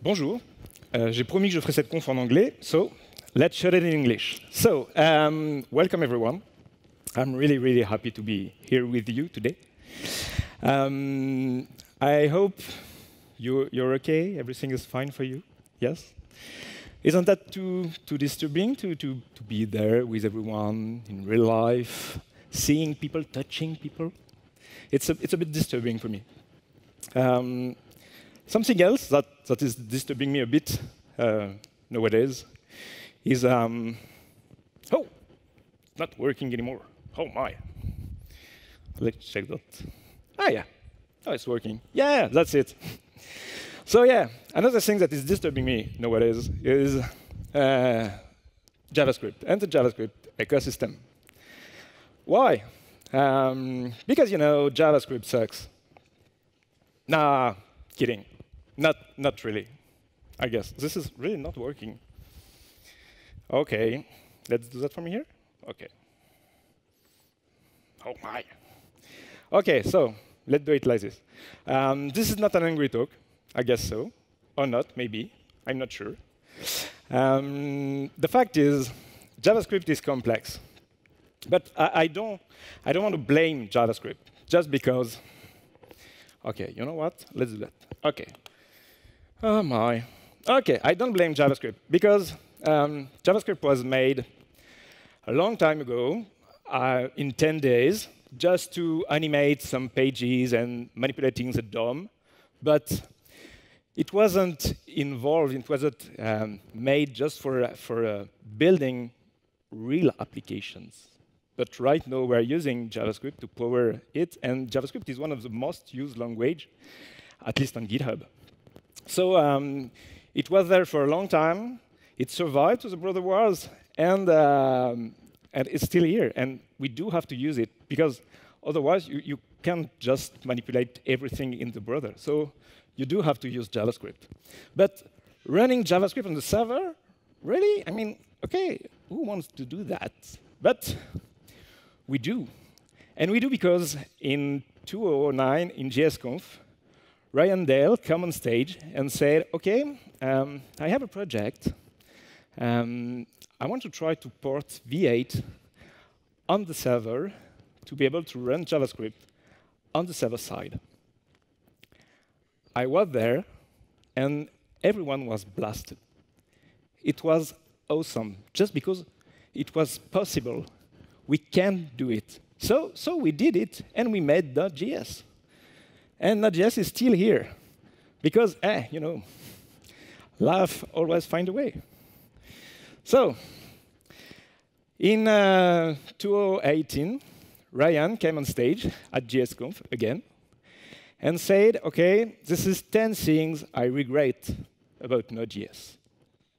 Bonjour. J'ai promis que je ferais cette conf en anglais, so let's shut it in English. So, welcome everyone. I'm really, really happy to be here with you today. I hope you're okay. Everything is fine for you. Yes? Isn't that too disturbing to be there with everyone in real life, seeing people, touching people? It's a bit disturbing for me. Something else that is disturbing me a bit nowadays is, oh, it's not working anymore. Oh my. Let's check that. Ah, yeah. Oh, it's working. Yeah, that's it. So yeah, another thing that is disturbing me nowadays is JavaScript and the JavaScript ecosystem. Why? Because, JavaScript sucks. Nah, kidding. Not really, I guess. This is really not working. OK, let's do that from here. OK. Oh, my. OK, so let's do it like this. This is not an angry talk. I guess so. Or not, maybe. I'm not sure. The fact is, JavaScript is complex. But I don't want to blame JavaScript just because. OK, you know what? Let's do that. OK. Oh, my. OK, I don't blame JavaScript because JavaScript was made a long time ago, in 10 days, just to animate some pages and manipulating the DOM. But it wasn't involved, it wasn't made just for building real applications. But right now, we're using JavaScript to power it, and JavaScript is one of the most used language, at least on GitHub. So it was there for a long time. It survived to the browser wars, and it's still here. And we do have to use it, because otherwise, you can't just manipulate everything in the browser. So you do have to use JavaScript. But running JavaScript on the server, really? I mean, OK, who wants to do that? But we do. And we do because in 2009, in JSConf, Ryan Dale came on stage and said, OK, I have a project. I want to try to port V8 on the server to be able to run JavaScript on the server side. I was there, and everyone was blasted. It was awesome, just because it was possible. We can do it. So we did it, and we made Node.js. And Node.js is still here, because, life always finds a way. So in 2018, Ryan came on stage at JSConf again and said, OK, this is 10 things I regret about Node.js.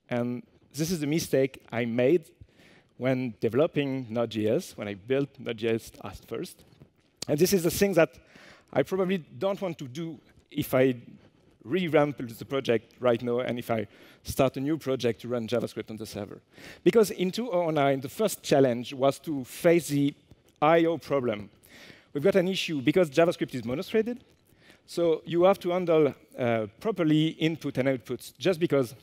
And this is the mistake I made when developing Node.js, when I built Node.js at first. And this is the thing that I probably don't want to do if I revamp the project right now and if I start a new project to run JavaScript on the server. Because in 2009, the first challenge was to face the I/O problem. We've got an issue because JavaScript is monothreaded. So you have to handle properly input and outputs, just because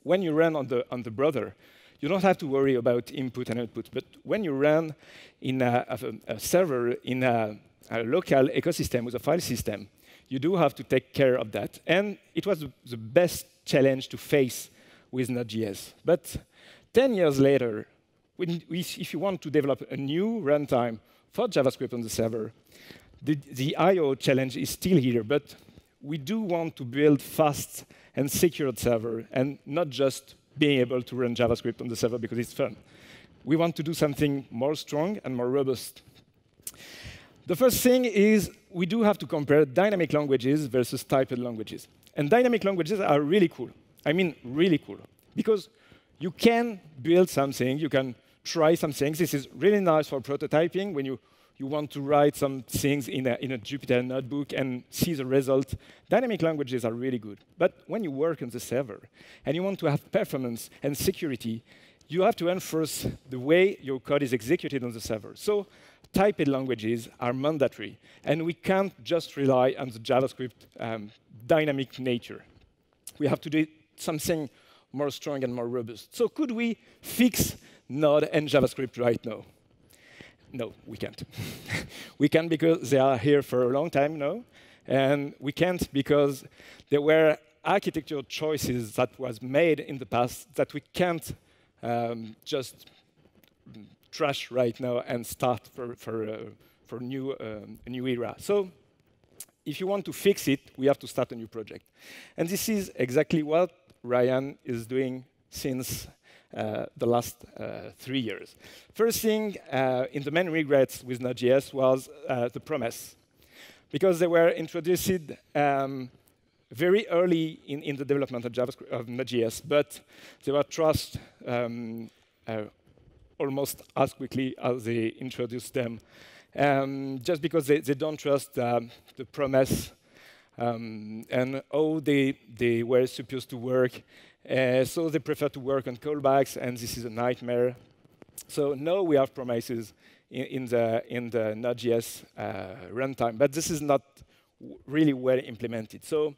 when you run on the browser, you don't have to worry about input and output. But when you run in a server in a local ecosystem with a file system, you do have to take care of that. And it was the best challenge to face with Node.js. But 10 years later, if you want to develop a new runtime for JavaScript on the server, the I/O challenge is still here. But we do want to build fast and secured server, and not just being able to run JavaScript on the server because it's fun. We want to do something more strong and more robust. The first thing is we do have to compare dynamic languages versus typed languages. And dynamic languages are really cool. I mean, really cool. Because you can build something, you can try some things. This is really nice for prototyping when you want to write some things in a Jupyter notebook and see the result. Dynamic languages are really good. But when you work on the server and you want to have performance and security, you have to enforce the way your code is executed on the server. So typed languages are mandatory. And we can't just rely on the JavaScript dynamic nature. we have to do something more strong and more robust. So could we fix Node and JavaScript right now? No, we can't. We can because they are here for a long time now, and we can't because there were architectural choices that was made in the past that we can't just trash right now and start for a new era. So if you want to fix it, we have to start a new project. And this is exactly what Ryan is doing since the last 3 years. First thing, in the main regrets with Node.js was the promise. Because they were introduced very early in the development of JavaScript of Node.js, but they were trashed almost as quickly as they introduced them, just because they don't trust the promise and how they were supposed to work. So they prefer to work on callbacks, and this is a nightmare. So now we have promises in the Node.js runtime, but this is not really well implemented. So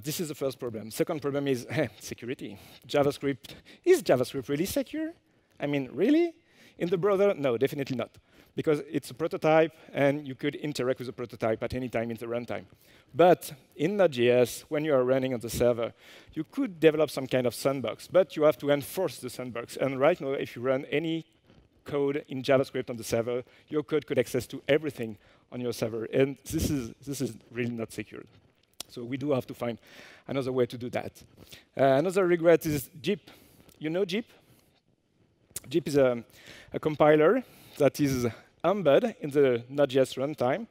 this is the first problem. Second problem is security. JavaScript. Is JavaScript really secure? I mean, really? In the browser? No, definitely not. Because it's a prototype, and you could interact with the prototype at any time in the runtime. But in Node.js, when you are running on the server, you could develop some kind of sandbox, but you have to enforce the sandbox. And right now, if you run any code in JavaScript on the server, your code could access to everything on your server. And this is really not secure. So we do have to find another way to do that. Another regret is Jeep. You know Jeep? Jeep is a compiler that is embedded in the Node.js runtime.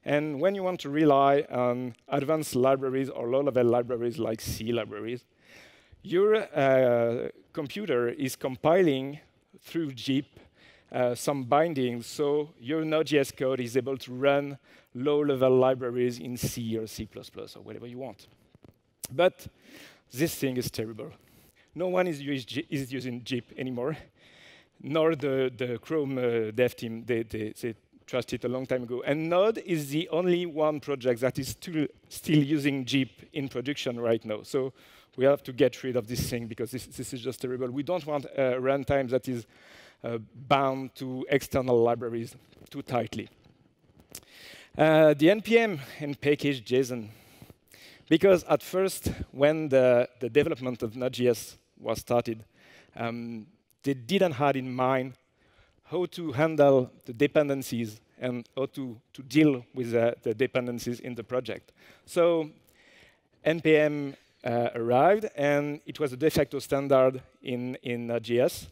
And when you want to rely on advanced libraries or low-level libraries like C libraries, your computer is compiling through Jeep some bindings, so your Node.js code is able to run low-level libraries in C or C++ or whatever you want. But this thing is terrible. No one is using Jeep anymore, nor the Chrome dev team. They trashed it a long time ago. And Node is the only one project that is still using Jeep in production right now. So we have to get rid of this thing because this is just terrible. We don't want a runtime that is bound to external libraries too tightly. The NPM and package JSON. Because at first, when the development of Node.js was started, they didn't have in mind how to handle the dependencies and how to deal with the dependencies in the project. So NPM arrived, and it was a de facto standard in Node.js.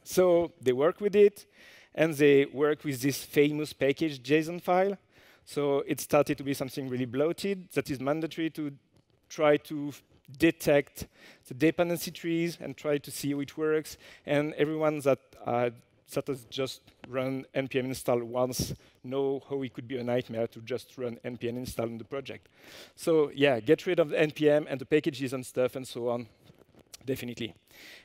So they work with it, and they work with this famous package JSON file. So it started to be something really bloated that is mandatory to try to detect the dependency trees and try to see how it works. And everyone that has just run npm install once know how it could be a nightmare to just run npm install in the project. So yeah, get rid of the npm and the packages and stuff and so on, definitely.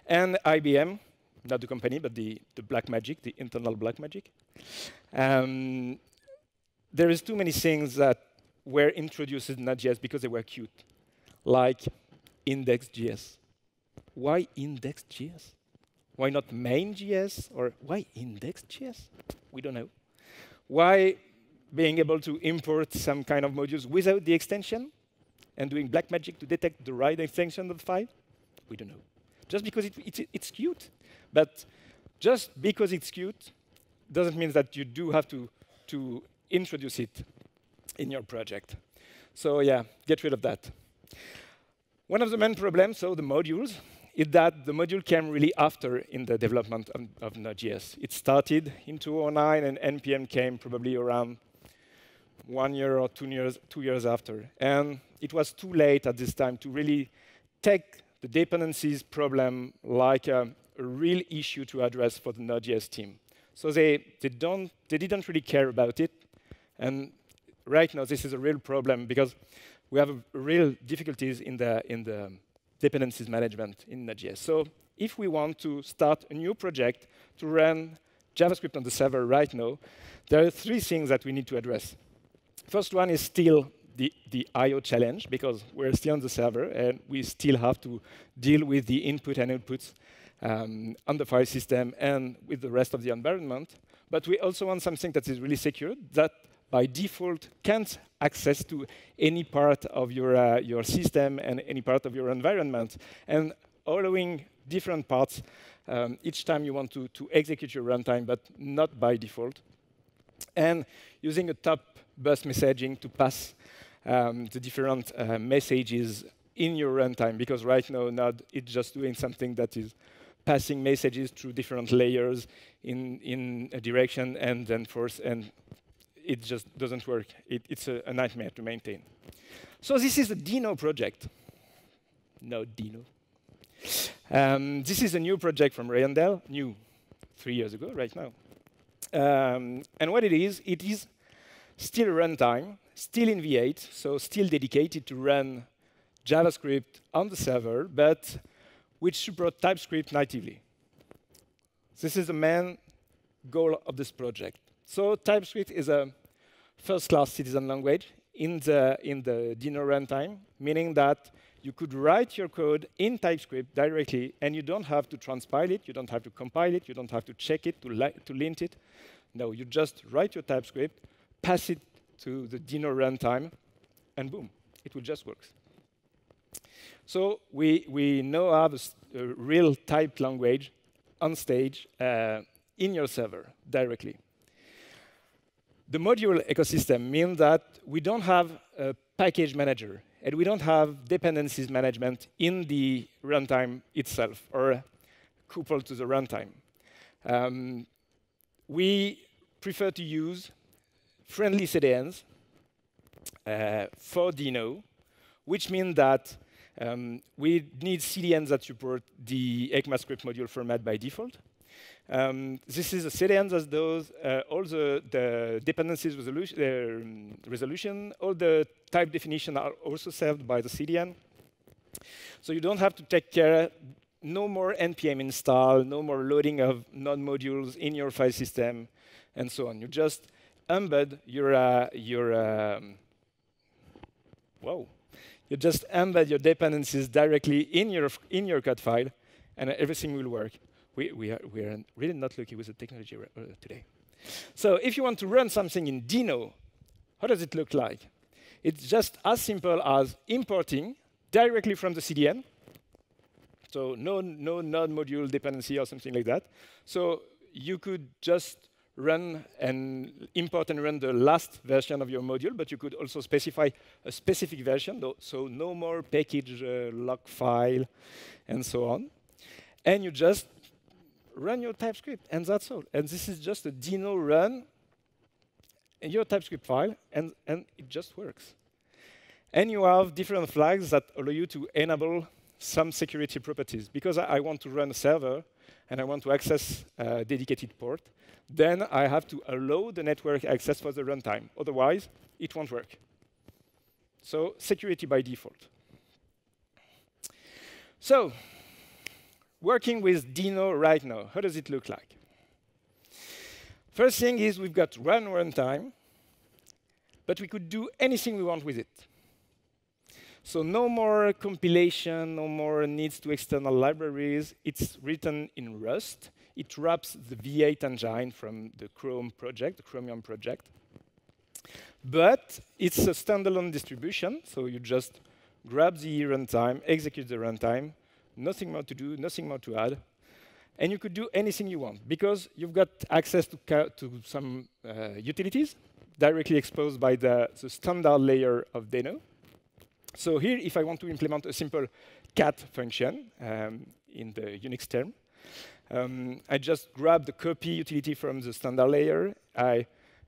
And IBM, not the company, but the black magic, the internal black magic. There is too many things that were introduced in Node.js because they were cute, like index.js. Why index.js? Why not main.js? Or why index.js? We don't know. Why being able to import some kind of modules without the extension and doing black magic to detect the right extension of the file? We don't know. Just because it's cute. But just because it's cute doesn't mean that you do have to introduce it in your project. So yeah, get rid of that. One of the main problems, so the modules, is that the module came really after in the development of Node.js. It started in 2009, and NPM came probably around 1 year or 2 years after. And it was too late at this time to really take the dependencies problem like a real issue to address for the Node.js team. So they didn't really care about it. And right now, this is a real problem because we have real difficulties in the dependencies management in Node.js. So if we want to start a new project to run JavaScript on the server right now, there are 3 things that we need to address. First one is still the I/O challenge, because we're still on the server and we still have to deal with the input and outputs on the file system and with the rest of the environment. But we also want something that is really secure, that by default can't access to any part of your system and any part of your environment, and allowing different parts each time you want to execute your runtime, but not by default. And using a top bus messaging to pass the different messages in your runtime, because right now Node is just doing something that is passing messages through different layers in a direction and then forth, and it just doesn't work. It's a nightmare to maintain. So this is a Dino project. No, Dino. This is a new project from Ray and Dell, new 3 years ago, right now. And what it is still runtime, still in V8, so still dedicated to run JavaScript on the server, but which support TypeScript natively. This is the main goal of this project. So TypeScript is a first-class citizen language in the Dino runtime, meaning that you could write your code in TypeScript directly, and you don't have to transpile it, you don't have to compile it, you don't have to check it, to lint it. No, you just write your TypeScript, pass it to the Dino runtime, and boom, it will just work. So we now have a real typed language on stage in your server directly. The module ecosystem means that we don't have a package manager, and we don't have dependencies management in the runtime itself, or coupled to the runtime. We prefer to use friendly CDNs for Dino, which means that we need CDNs that support the ECMAScript module format by default. This is a CDN that does all the dependencies resolution. All the type definition are also served by the CDN. So you don't have to take care, no more NPM install, no more loading of Node modules in your file system, and so on. You just embed you just embed your dependencies directly in your code file, and everything will work. We are really not lucky with the technology today. So if you want to run something in Dino, how does it look like? It's just as simple as importing directly from the CDN. So no Node module dependency or something like that. So you could just run and import and run the last version of your module, but you could also specify a specific version, so no more package lock file and so on. And you just run your TypeScript, and that's all. And this is just a Dino run in your TypeScript file, and it just works. And you have different flags that allow you to enable some security properties. Because I want to run a server, and I want to access a dedicated port, then I have to allow the network access for the runtime. Otherwise, it won't work. So security by default. So working with Dino right now, how does it look like? First thing is we've got runtime, but we could do anything we want with it. So no more compilation, no more needs to external libraries. It's written in Rust. It wraps the V8 engine from the Chrome project, the Chromium project. But it's a standalone distribution, so you just grab the runtime, execute the runtime, nothing more to do, nothing more to add. And you could do anything you want, because you've got access to some utilities directly exposed by the standard layer of Deno. So here, if I want to implement a simple cat function in the Unix term, I just grab the copy utility from the standard layer. I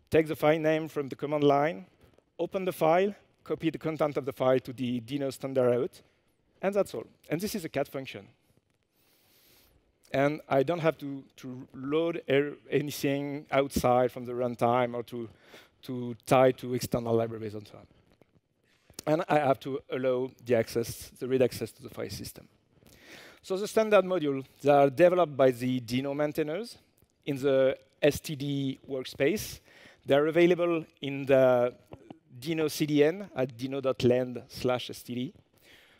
take the file name from the command line, open the file, copy the content of the file to the Deno standard out, and that's all. And this is a cat function. And I don't have to load anything outside from the runtime or to tie to external libraries and so on. And I have to allow the read access to the file system. So the standard modules are developed by the Deno maintainers in the STD workspace. They're available in the Dino CDN at dino.land/std.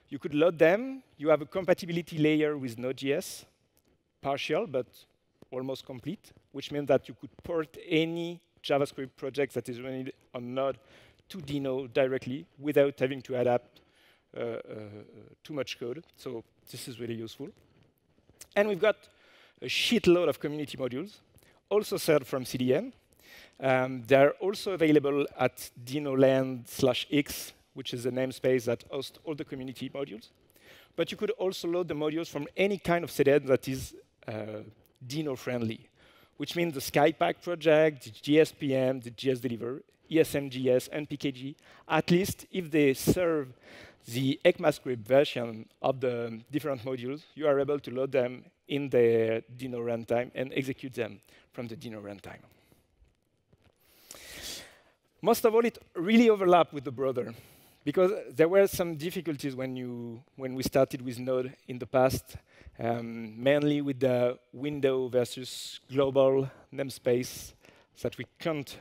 You could load them. You have a compatibility layer with Node.js, partial, but almost complete, which means that you could port any JavaScript project that is running on Node to Dino directly without having to adapt too much code. So this is really useful. And we've got a shitload of community modules, also served from CDN. They're also available at dinoland/x, which is the namespace that hosts all the community modules. But you could also load the modules from any kind of CDN that is Dino-friendly, which means the Skypack project, the GSPM, the GSDeliver, ESMJS, and PKG, at least if they serve the ECMAScript version of the different modules, you are able to load them in the Dino runtime and execute them from the Dino runtime. Most of all, it really overlapped with the brother, because there were some difficulties when we started with Node in the past, mainly with the window versus global namespace that we can't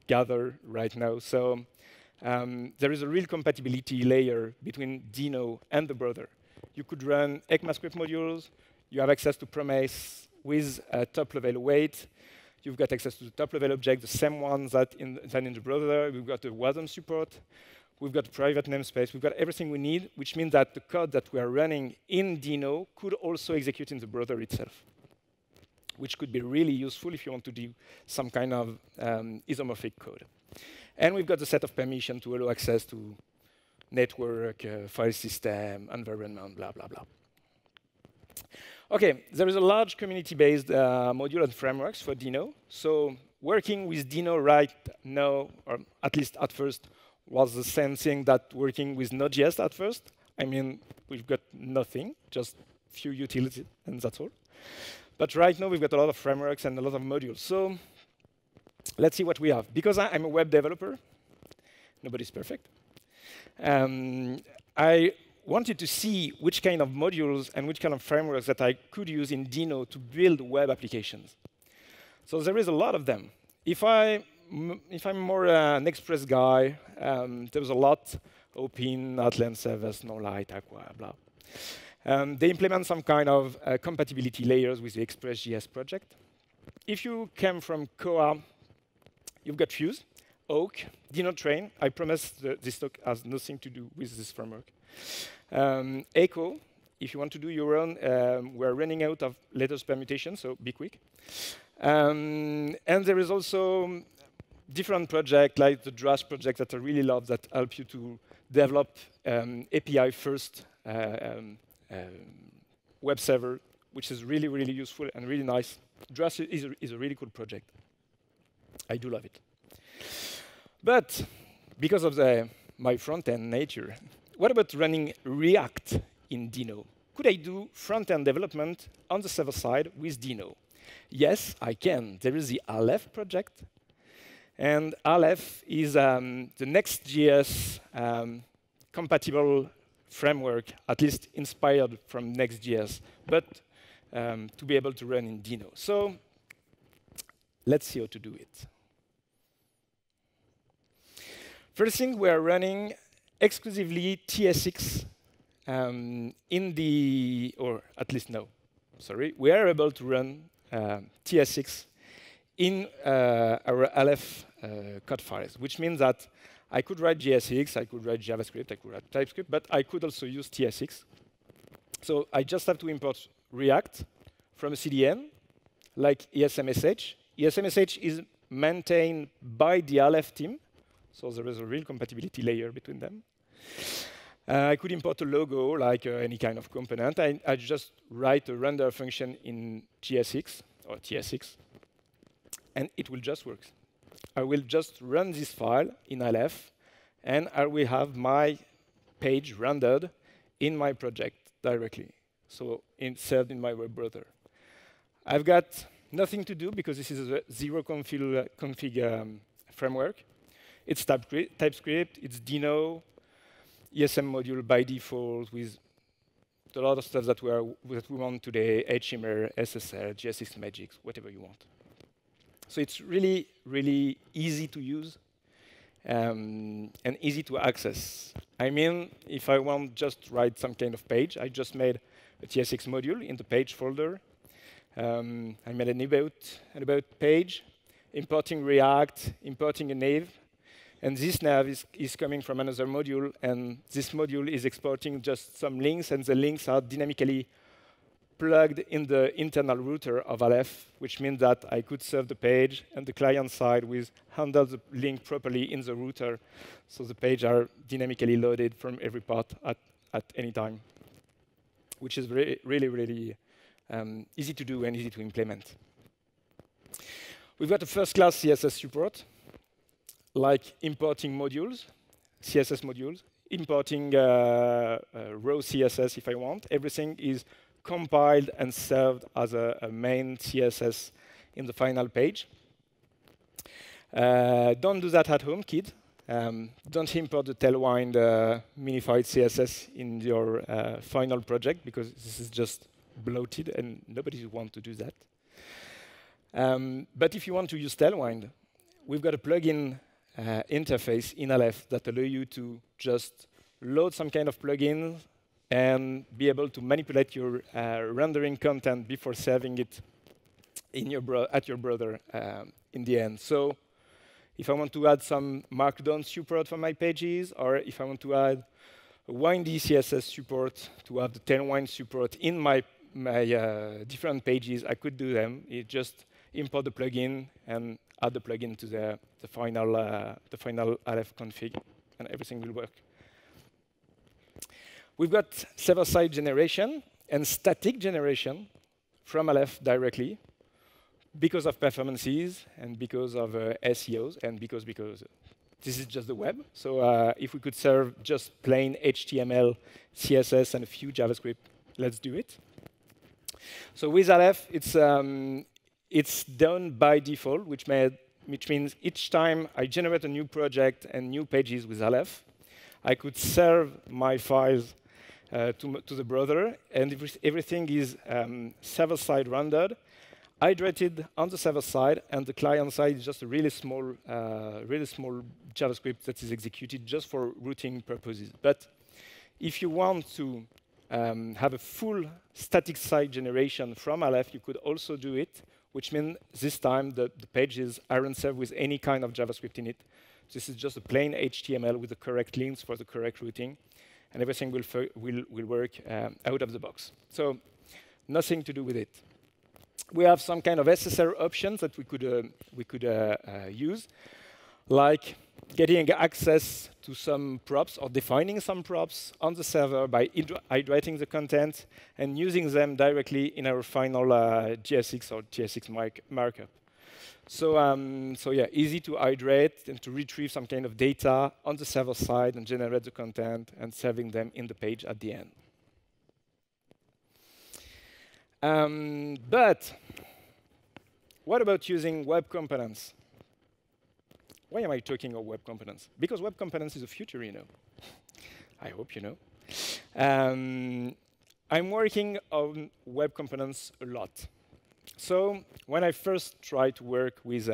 gather right now. So there is a real compatibility layer between Dino and the brother. You could run ECMAScript modules. You have access to Promise with a top-level await. You've got access to the top-level object, the same ones that in the brother. We've got the WASM support. We've got private namespace. We've got everything we need, which means that the code that we are running in Dino could also execute in the brother itself, which could be really useful if you want to do some kind of isomorphic code. And we've got the set of permission to allow access to network, file system, environment, blah, blah, blah. OK, there is a large community-based module and frameworks for Dino. So working with Dino right now, or at least at first, was the same thing that working with Node.js at first. I mean, we've got nothing, just few utilities, and that's all. But right now, we've got a lot of frameworks and a lot of modules. So let's see what we have. Because I'm a web developer, nobody's perfect. I wanted to see which kind of modules and which kind of frameworks that I could use in Dino to build web applications. So there is a lot of them. If I'm more an Express guy, there's a lot: Opin, Atlan Servers, Nonelight, Aqua, blah. They implement some kind of compatibility layers with the Express.js project. If you came from Koa, you've got Fuse, Oak, Dino-Train. I promise this talk has nothing to do with this framework. Echo, if you want to do your own, we're running out of letters permutation, so be quick. And there is also different projects like the Drush project that I really love that help you to develop API-first web server, which is really, really useful and really nice. Drush is a really cool project. I do love it. But because of my front-end nature, what about running React in Dino? Could I do front-end development on the server side with Dino? Yes, I can. There is the Aleph project. And Aleph is the Next.js compatible framework, at least inspired from Next.js, but to be able to run in Dino. So let's see how to do it. First thing, we are running exclusively TSX in the, or at least no, sorry. We are able to run TSX in our Aleph code files, which means that I could write JSX, I could write JavaScript, I could write TypeScript, but I could also use TSX. So I just have to import React from a CDN, like ESMSH. ESMSH is maintained by the Aleph team, so there is a real compatibility layer between them. I could import a logo, like any kind of component. I just write a render function in JSX, or TSX, and it will just work. I will just run this file in Aleph, and I will have my page rendered in my project directly, so served in my web browser. I've got nothing to do because this is a zero config framework. It's TypeScript, it's Dino, ESM module by default with a lot of stuff that we want today, HTML, SSL, JSX Magic, whatever you want. So it's really, really easy to use. and easy to access. I mean, if I want just write some kind of page, I just made a TSX module in the page folder. I made an about page, importing React, importing a nav, and this nav is coming from another module, and this module is exporting just some links, and the links are dynamically plugged in the internal router of Aleph, which means that I could serve the page, and the client side will handle the link properly in the router, so the page are dynamically loaded from every part at any time, which is really easy to do and easy to implement. We've got a first-class CSS support, like importing modules, CSS modules, importing raw CSS if I want. Everything is compiled and served as a main CSS in the final page. Don't do that at home, kid. Don't import the Tailwind minified CSS in your final project, because this is just bloated and nobody wants to do that. But if you want to use Tailwind, we've got a plugin interface in Aleph that allows you to just load some kind of plugin and be able to manipulate your rendering content before saving it in at your browser in the end. So if I want to add some Markdown support for my pages, or if I want to add a windy CSS support to have the Tailwind support in my different pages, I could do them. You just import the plugin and add the plugin to the final Aleph config, and everything will work. We've got server-side generation and static generation from Aleph directly because of performances and because of SEOs and because this is just the web. So if we could serve just plain HTML, CSS, and a few JavaScript, let's do it. So with Aleph, it's done by default, which means each time I generate a new project and new pages with Aleph, I could serve my files to the browser, and everything is server-side rendered, hydrated on the server side, and the client side is just a really small JavaScript that is executed just for routing purposes. But if you want to have a full static site generation from Aleph, you could also do it, which means this time the pages aren't served with any kind of JavaScript in it. This is just a plain HTML with the correct links for the correct routing, and everything will work out of the box. So nothing to do with it. We have some kind of SSR options that we could use, like getting access to some props or defining some props on the server by hydrating the content and using them directly in our final JSX or TSX markup. So yeah, easy to hydrate and to retrieve some kind of data on the server side and generate the content and serving them in the page at the end. But what about using web components? Why am I talking about web components? Because web components is the future, you know. I hope you know. I'm working on web components a lot. So when I first tried to work with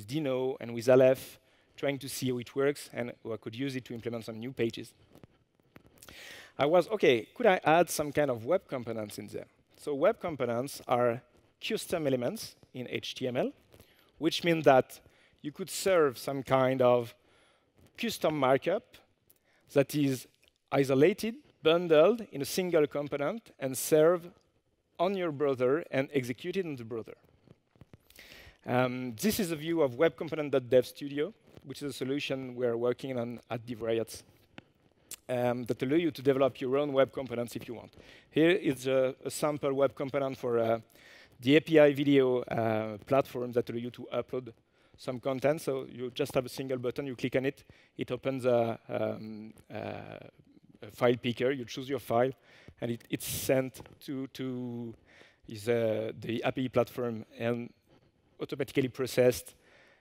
Dino and with Aleph, trying to see how it works and how I could use it to implement some new pages, I was, OK, could I add some kind of web components in there? So web components are custom elements in HTML, which means that you could serve some kind of custom markup that is isolated, bundled in a single component, and serve on your browser and executed in the browser. This is a view of Web Component.dev Studio, which is a solution we're working on at DevRiots that allow you to develop your own web components if you want. Here is a sample web component for the API video platform that allow you to upload some content. So you just have a single button, you click on it, it opens a file picker, you choose your file, and it's sent to the API platform and automatically processed,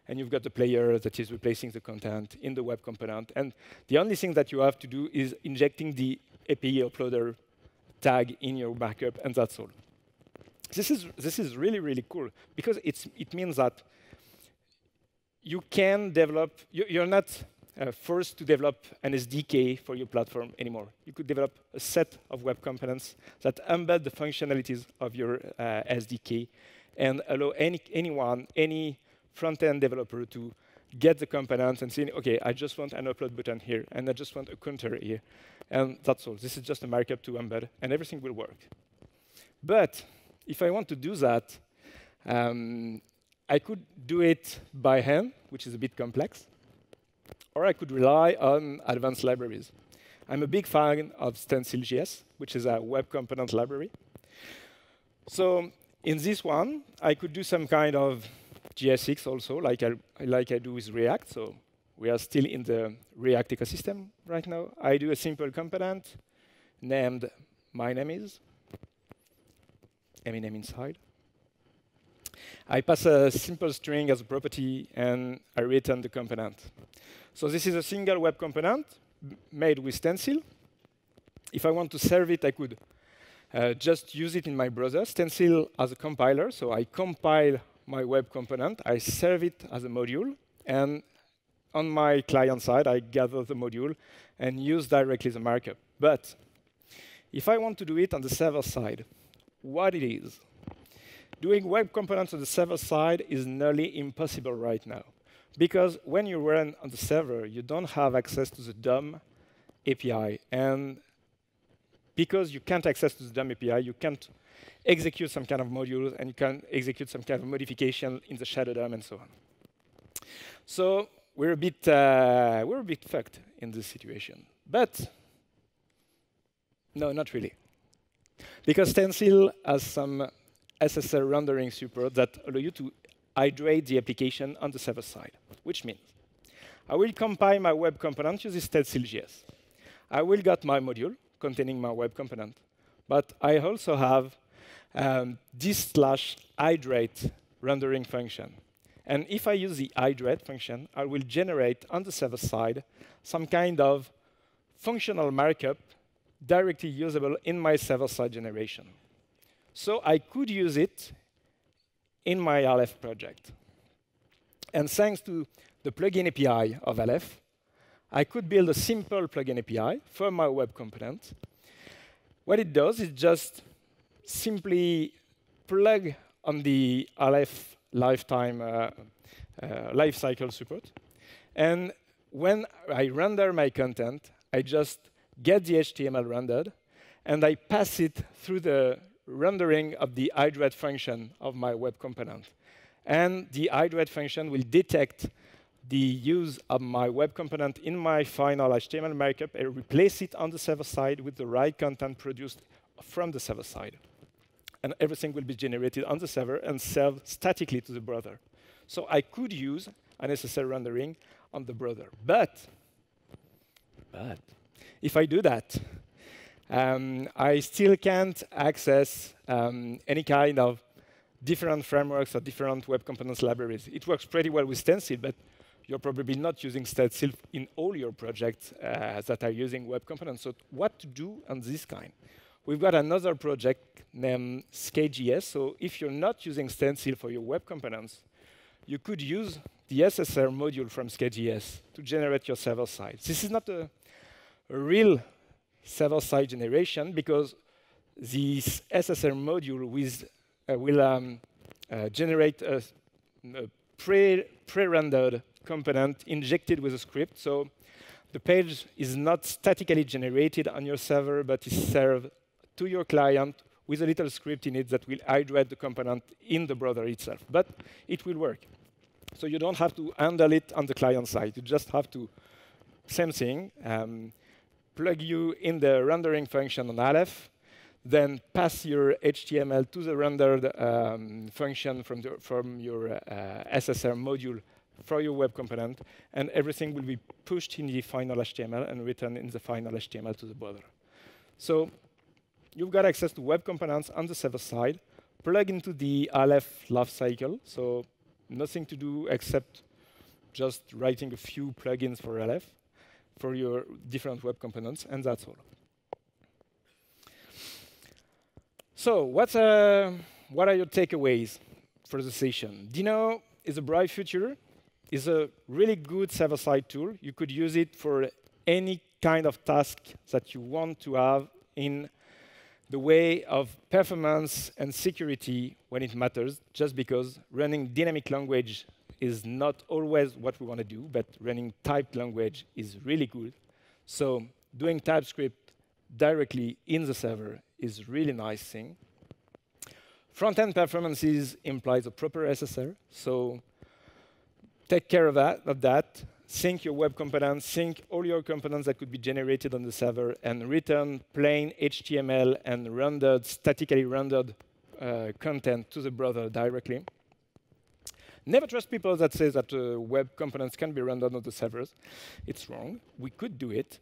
and you've got the player that is replacing the content in the web component. And the only thing that you have to do is injecting the API uploader tag in your backup, and that's all. This is really, really cool, because it means that you can develop, you're not forced to develop an SDK for your platform anymore. You could develop a set of web components that embed the functionalities of your SDK and allow anyone, any front-end developer to get the components and say, OK, I just want an upload button here, and I just want a counter here. And that's all. This is just a markup to embed, and everything will work. But if I want to do that, I could do it by hand, which is a bit complex, or I could rely on advanced libraries. I'm a big fan of Stencil.js, which is a web component library. So in this one, I could do some kind of JSX also, like I do with React. So we are still in the React ecosystem right now. I do a simple component named my name is, Eminem inside. I pass a simple string as a property, and I return the component. So this is a single web component made with Stencil. If I want to serve it, I could just use it in my browser. Stencil as a compiler, so I compile my web component. I serve it as a module. And on my client side, I gather the module and use directly the markup. But if I want to do it on the server side, what it is? Doing web components on the server side is nearly impossible right now. Because when you run on the server, you don't have access to the DOM API. And because you can't access to the DOM API, you can't execute some kind of modules, and you can't execute some kind of modification in the shadow DOM and so on. So we're a bit fucked in this situation. But no, not really. Because Stencil has some SSL rendering support that allow you to hydrate the application on the server side, which means I will compile my web component using Stencil.js. I will get my module containing my web component, but I also have this /hydrate rendering function. And if I use the hydrate function, I will generate on the server side some kind of functional markup directly usable in my server-side generation. So I could use it in my Aleph project. And thanks to the plugin API of Aleph, I could build a simple plugin API for my web component. What it does is just simply plug on the Aleph lifecycle support. And when I render my content, I just get the HTML rendered, and I pass it through the rendering of the hydrate function of my web component. And the hydrate function will detect the use of my web component in my final HTML markup and replace it on the server side with the right content produced from the server side. And everything will be generated on the server and served statically to the browser. So I could use an SSL rendering on the browser. But if I do that, I still can't access any kind of different frameworks or different web components libraries. It works pretty well with Stencil, but you're probably not using Stencil in all your projects that are using web components. So what to do on this kind? We've got another project named Skate.js. So if you're not using Stencil for your web components, you could use the SSR module from Skate.js to generate your server side. This is not a real server-side generation because this SSR module will generate a pre-rendered component injected with a script. So the page is not statically generated on your server, but is served to your client with a little script in it that will hydrate the component in the browser itself. But it will work. So you don't have to handle it on the client side. You just have to, same thing, plug you in the rendering function on Aleph, then pass your HTML to the rendered function from your SSR module for your web component, and everything will be pushed in the final HTML and written in the final HTML to the browser. So you've got access to web components on the server side, plug into the Aleph lifecycle, so nothing to do except just writing a few plugins for Aleph for your different web components, and that's all. So what are your takeaways for the session? Deno is a bright future. is a really good server-side tool. You could use it for any kind of task that you want to have in the way of performance and security when it matters, just because running dynamic language is not always what we want to do, but running typed language is really good. So doing TypeScript directly in the server is a really nice thing. Front-end performances implies a proper SSR, so take care of that. Sync your web components, sync all your components that could be generated on the server, and return plain HTML and rendered, statically rendered content to the browser directly. Never trust people that say that web components can be rendered on the servers. It's wrong. We could do it.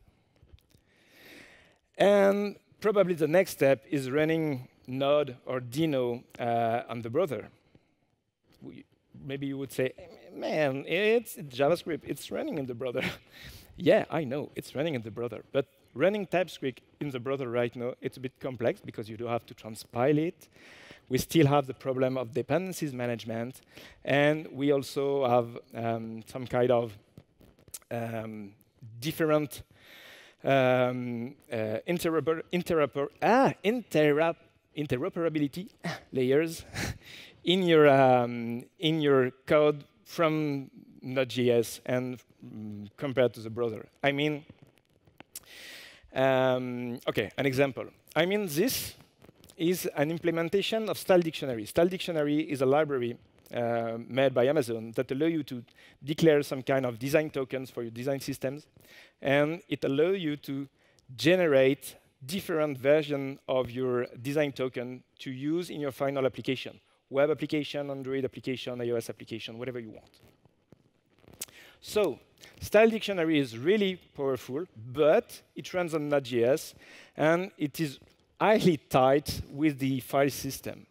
And probably the next step is running Node or Dino on the browser. Maybe you would say, man, it's JavaScript. It's running in the browser. Yeah, I know. It's running in the browser. But running TypeScript in the browser right now, it's a bit complex because you do have to transpile it. We still have the problem of dependencies management. And we also have some kind of different interoperability layers in your code from Node.js and compared to the browser. I mean, OK, an example. I mean, this is an implementation of Style Dictionary. Style Dictionary is a library made by Amazon that allow you to declare some kind of design tokens for your design systems. And it allows you to generate different versions of your design token to use in your final application. Web application, Android application, iOS application, whatever you want. So Style Dictionary is really powerful, but it runs on Node.js, and it is highly tight with the file system.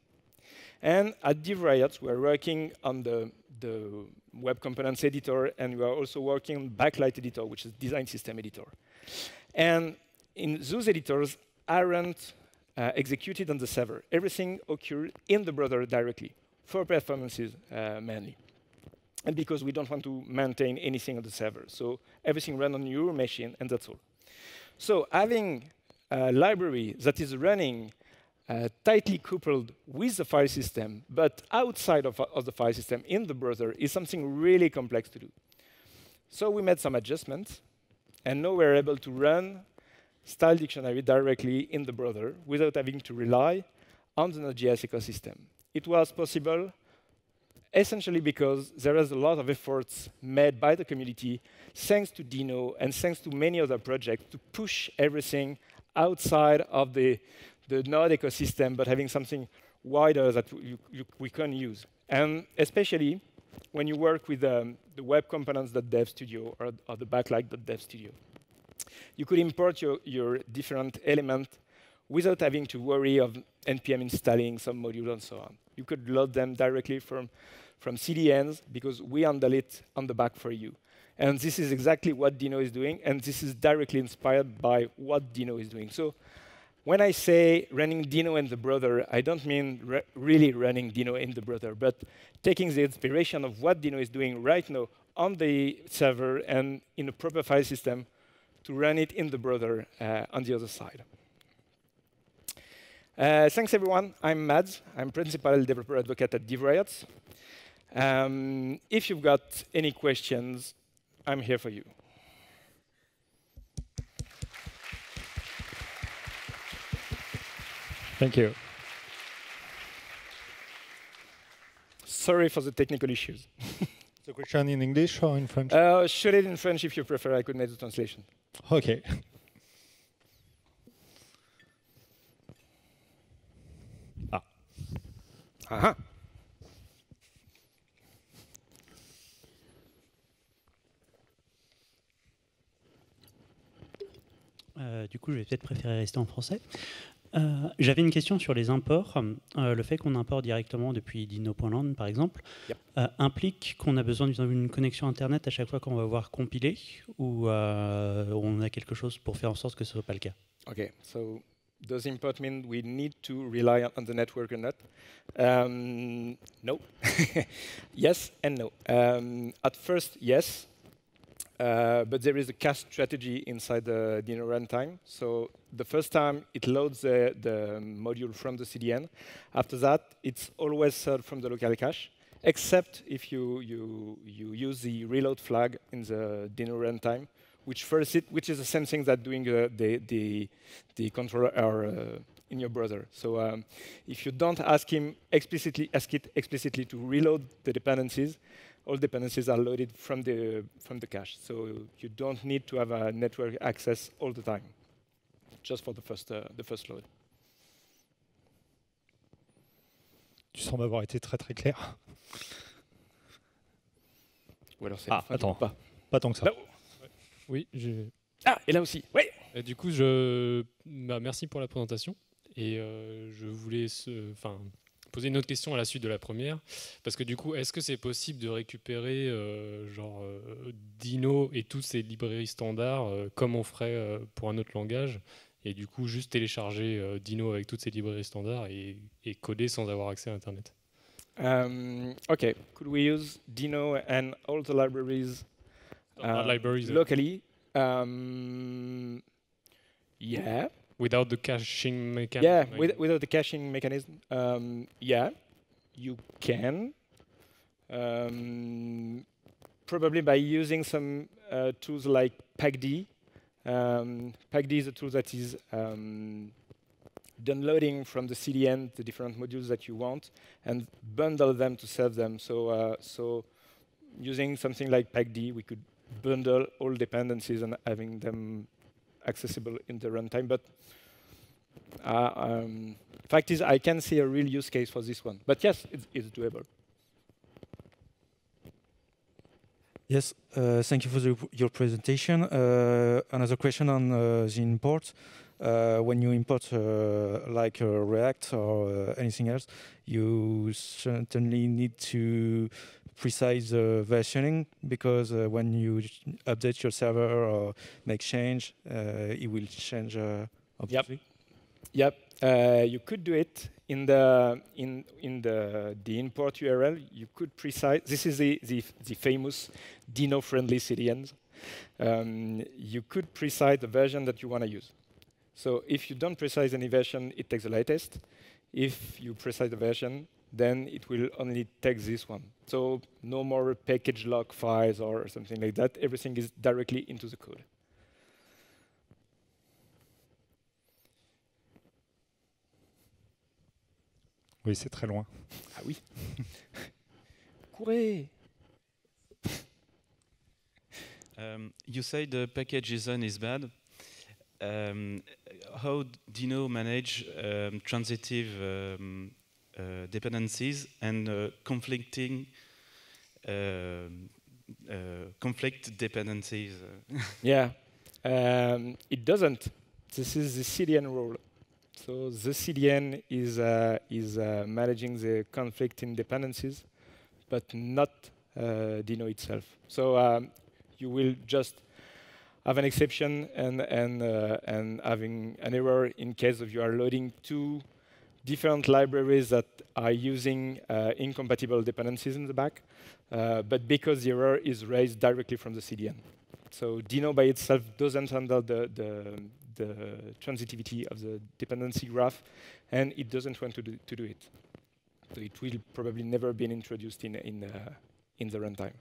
And at DivRiot, we're working on the Web Components editor, and we are also working on Backlight editor, which is design system editor. And in those editors aren't executed on the server. Everything occurs in the browser directly, for performances mainly. And because we don't want to maintain anything on the server. So everything runs on your machine, and that's all. So having a library that is running tightly coupled with the file system, but outside of the file system in the browser is something really complex to do. So we made some adjustments, and now we're able to run Style Dictionary directly in the browser without having to rely on the Node.js ecosystem. It was possible essentially because there is a lot of efforts made by the community, thanks to Dino and thanks to many other projects, to push everything outside of the Node ecosystem, but having something wider that we can use. And especially when you work with the Web Components.dev Studio or the Backlight.dev Studio. You could import your different elements without having to worry of npm installing some module and so on. You could load them directly from CDNs because we handle it on the back for you. And this is exactly what Dino is doing, and this is directly inspired by what Dino is doing. So when I say running Dino in the browser, I don't mean really running Dino in the browser, but taking the inspiration of what Dino is doing right now on the server and in a proper file system to run it in the browser on the other side. Thanks, everyone. I'm Mads. I'm Principal Developer Advocate at DivRiot. If you've got any questions, I'm here for you. Thank you. Sorry for the technical issues. The question in English or in French? Shoot it in French if you prefer. I could make the translation. OK. Ah. Aha. Du coup, je vais peut-être préférer rester en français. J'avais une question sur les imports. Le fait qu'on importe directement depuis Dino.land, par exemple, Yep. Implique qu'on a besoin d'une connexion Internet à chaque fois qu'on va voir compiler, ou on a quelque chose pour faire en sorte que ce ne soit pas le cas? OK, so Does import mean we need to rely on the network or not? No. Yes and no. At first, yes. But there is a cache strategy inside the Dino runtime. So the first time it loads the module from the CDN. After that, it's always served from the local cache, except if you use the reload flag in the Dino runtime, which is the same thing that doing the controller in your browser. So if you don't ask it explicitly to reload the dependencies, all dependencies are loaded from the cache. So you don't need to have a network access all the time, just for the first load. Tu sembles avoir été très très clair. Ou alors c'est Ah, attends, pas tant que ça. Là. Oui, j'ai. Ah, et là aussi, oui. Du coup, merci pour la présentation. Et je voulais poser une autre question à la suite de la première. Parce que du coup, est-ce que c'est possible de récupérer Dino et toutes ces librairies standards comme on ferait pour un autre langage, et du coup juste télécharger Dino avec toutes ces librairies standards et coder sans avoir accès à Internet? OK. Could we use Dino and all the libraries Libraries locally? Yeah. Without the caching mechanism? Yeah, without the caching mechanism. Yeah, you can. Probably by using some tools like PACD. PACD is a tool that is downloading from the CDN the different modules that you want and bundle them to serve them. So using something like PACD, we could bundle all dependencies and having them accessible in the runtime. But fact is, I can see a real use case for this one. But yes, it's doable. Yes, thank you for your presentation. Another question on the import. When you import like React or anything else, you certainly need to precise versioning, because when you update your server or make change, it will change obviously. Yep. You could do it in the import URL. You could precise. This is the famous Dino-friendly CDNs. You could precise the version that you want to use. So if you don't precise any version, it takes the latest. If you precise the version, then it will only take this one. So no more package log files or something like that. Everything is directly into the code. Oui, c'est très loin. Ah oui. Courez. You say the package JSON is bad. How Dino manage transitive dependencies and conflicting conflict dependencies? Yeah, it doesn't. This is the CDN rule. So the CDN is managing the conflict in dependencies, but not Dino itself. So you will just have an exception and having an error in case of you are loading two different libraries that are using incompatible dependencies in the back, but because the error is raised directly from the CDN. So Dino by itself doesn't handle the transitivity of the dependency graph, and it doesn't want to do it. So it will probably never be introduced in the runtime.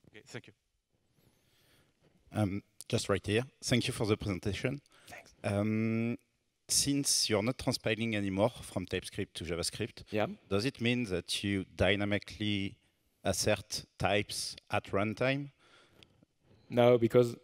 Okay, thank you. Just right here. Thank you for the presentation. Thanks. Since you're not transpiling anymore from TypeScript to JavaScript, Yeah. does it mean that you dynamically assert types at runtime? No, because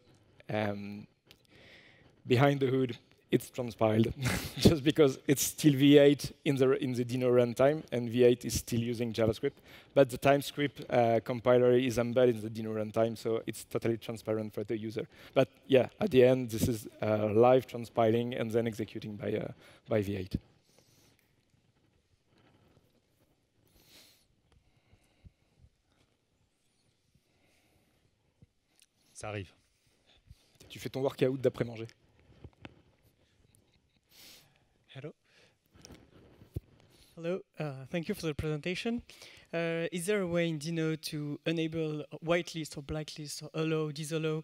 behind the hood, it's transpiled. Just because it's still V8 in the Dino runtime, and V8 is still using JavaScript. But the TypeScript compiler is embedded in the Dino runtime, so it's totally transparent for the user. But yeah, at the end, this is live transpiling and then executing by V8. Ça arrive. Tu fais ton workout d'après manger. Hello. Hello, thank you for the presentation. Is there a way in Dino to enable whitelist or blacklist or allow, disallow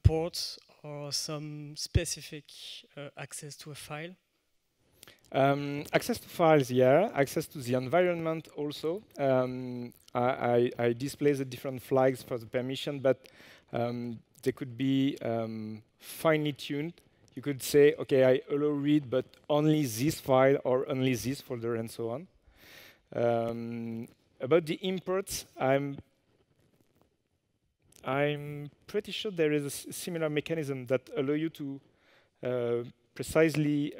ports or some specific access to a file? Access to files, yeah. Access to the environment also. I display the different flags for the permission, but they could be finely tuned. You could say, OK, I allow read, but only this file or only this folder, and so on. About the imports, I'm pretty sure there is a similar mechanism that allow you to precisely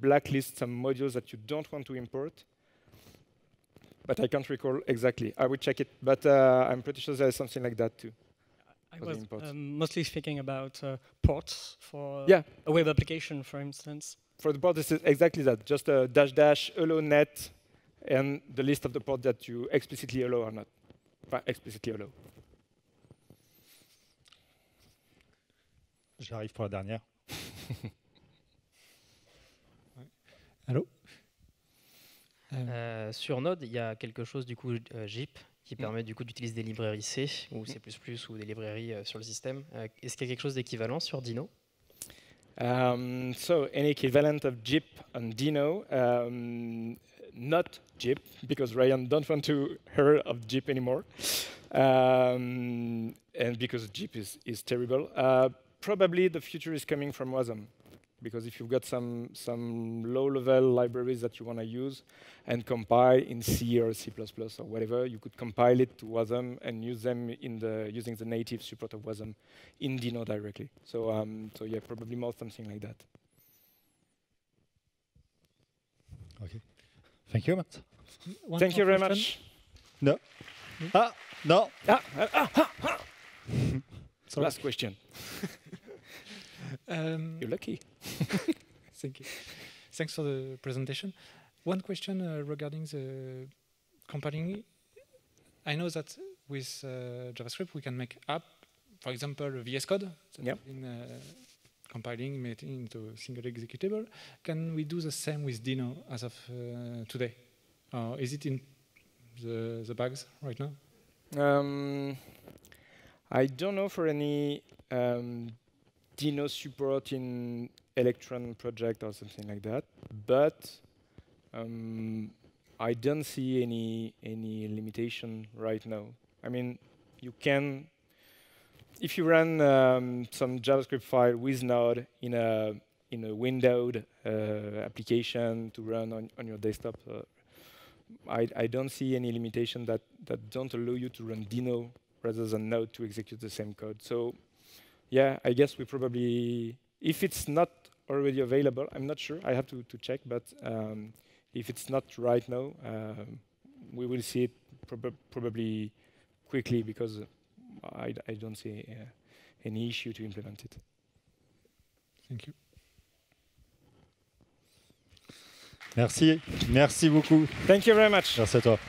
blacklist some modules that you don't want to import. But I can't recall exactly. I will check it. But I'm pretty sure there is something like that too. I was mostly speaking about ports for a web application, for instance. For the port, this is exactly that. Just a -- allow net and the list of the ports that you explicitly allow or not. Explicitly allow. J'arrive pour la dernière. Allô? Sur Node, il y a quelque chose du coup JIP qui permet du coup d'utiliser des librairies C ou C++ ou des librairies sur le système. Est-ce qu'il y a quelque chose d'équivalent sur Dino? So an equivalent of JIP on Dino, not JIP, because Ryan don't want to hear of JIP anymore, and because JIP is terrible. Probably the future is coming from WASM, because if you've got some low-level libraries that you want to use and compile in C or C++ or whatever, you could compile it to WASM and use them using the native support of WASM in Dino directly. So, so yeah, probably more something like that. Okay. Thank you, Matt. Thank you very much. No. Ah, no. Last question. You're lucky. Thank you. Thanks for the presentation. One question regarding the compiling. I know that with JavaScript we can make app, for example, VS Code, in compiling, making into a single executable. Can we do the same with Dino as of today? Or is it in the bugs right now? I don't know for any Dino support in Electron project or something like that, but I don't see any limitation right now. I mean, you can, if you run some JavaScript file with Node in a windowed application to run on your desktop, I don't see any limitation that don't allow you to run Dino rather than Node to execute the same code. So yeah, I guess we probably, if it's not already available, I'm not sure, I have to check, but if it's not right now, we will see it probably quickly because I don't see any issue to implement it. Thank you. Merci. Merci beaucoup. Thank you very much. Merci à toi.